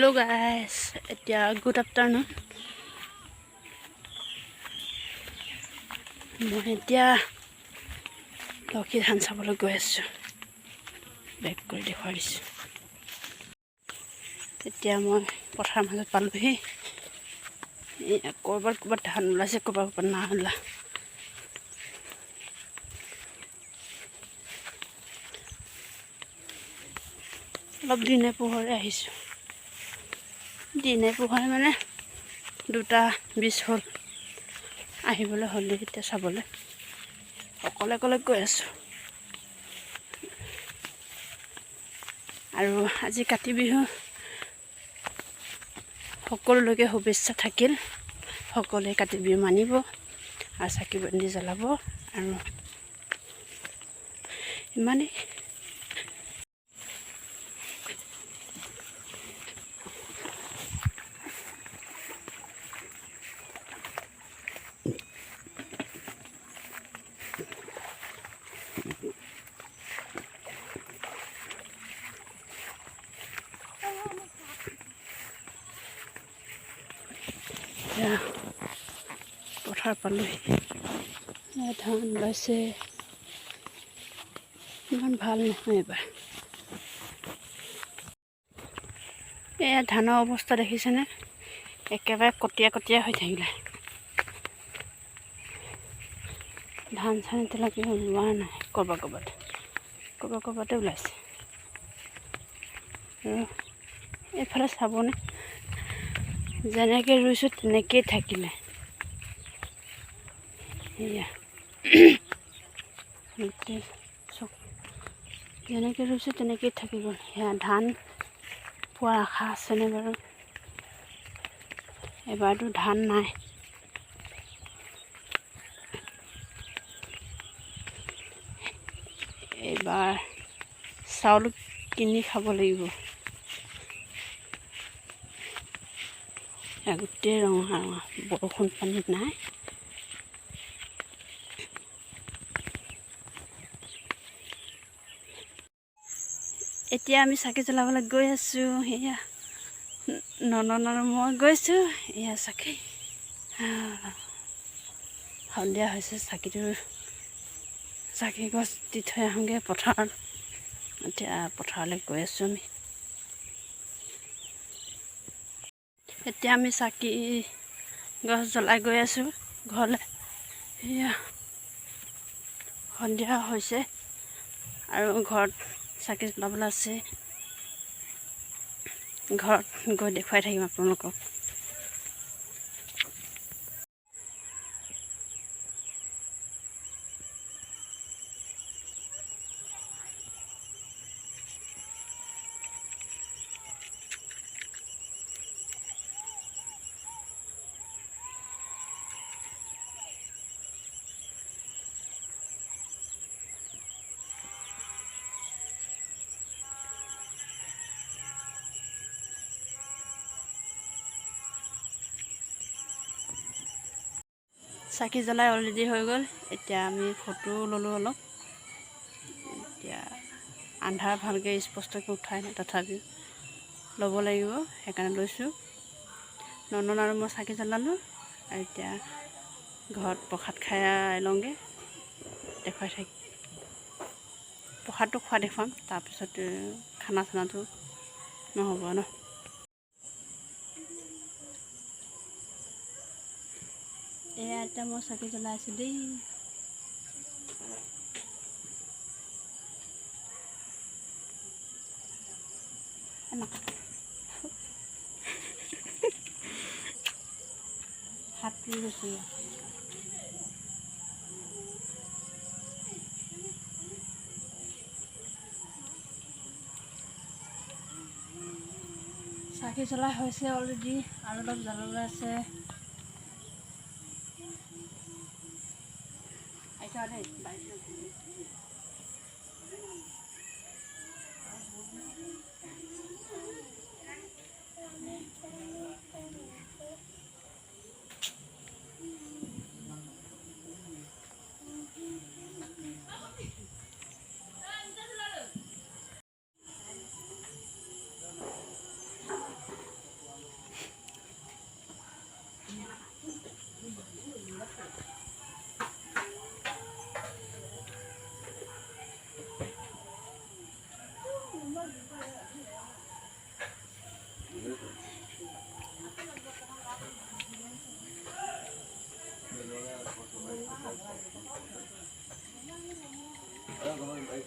Hello guys, good afternoon. মই এতিয়া লক্ষী ধান চাবলৈ গৈ আছোঁ। বেক কৰি দেখুৱাই দিছোঁ। এতিয়া মই পথাৰৰ মাজত পালোহি। ক'ৰবাত ধান ওলাইছে, ক'ৰবাত নাই ওলা। অলপ দিনে পোহৰে আহিছোঁ। দিনে পোহৰে মানে 2:20 হ'ল। আহিবলৈ হ'লে এতিয়া চাবলৈ অকলে গৈ আছোঁ। আৰু আজি কাতি বিহু সকলোলৈকে শুভেচ্ছা থাকিল। সকলোৱে কাতি বিহু মানিব আৰু চাকি বন্তি জ্বলাব আৰু ইমানেই। পথাৰ পালোহি। ধান ওলাইছে, ইমান ভাল নহয় এইবাৰ। এয়া ধানৰ অৱস্থা দেখিছেনে? একেবাৰে কটীয়া হৈ থাকিলে। ধান চান এতিয়ালৈকে ওলোৱা নাই। ক'ৰবাতে ওলাইছে। আৰু এইফালে চাবনে, যেনেকৈ ৰুইছোঁ তেনেকেই থাকিলে। এয়া যেনেকৈ ৰুইছোঁ তেনেকেই থাকি গ'ল। সেয়া ধান পোৱাৰ আশা আছেনে বাৰু? এবাৰতো ধান নাই। এইবাৰ চাউল কিনি খাব লাগিব। গোটেই ৰঙা বৰষুণ পানী নাই। এতিয়া আমি চাকি জ্বলাবলৈ গৈ আছোঁ। এয়া মই গৈছোঁ। এয়া চাকি সন্ধিয়া হৈছে। চাকি গছ দি থৈ আহোঁগৈ পথাৰত। এতিয়া পথাৰলৈ গৈ আছোঁ আমি। এতিয়া আমি চাকি গছ জ্বলাই গৈ আছোঁ ঘৰলৈ। এয়া সন্ধিয়া হৈছে আৰু ঘৰত চাকি জ্বলাবলৈ আছে। ঘৰত গৈ দেখুৱাই থাকিম আপোনালোকক। চাকি জ্বলাই অলৰেডি হৈ গ'ল। এতিয়া আমি ফটো ল'লোঁ অলপ। এতিয়া আন্ধাৰ ভালকৈ স্পষ্টকৈ উঠাই নাই, তথাপিও ল'ব লাগিব, সেইকাৰণে লৈছোঁ। নন্দন আৰু মই চাকি জ্বলালোঁ। আৰু এতিয়া ঘৰত প্ৰসাদ খাই লওঁগৈ, দেখুৱাই থাকিম। প্ৰসাদটো খোৱা দেখুৱাম, তাৰপিছত খানাটো নহ'ব ন। এয়া এতিয়া মই চাকি জ্বলাইছোঁ দেই। হাত পুৰি গৈছোঁ। চাকি জ্বলাই হৈছে অলৰেডি, আৰু অলপ জ্বলাবলৈ আছে। Oh,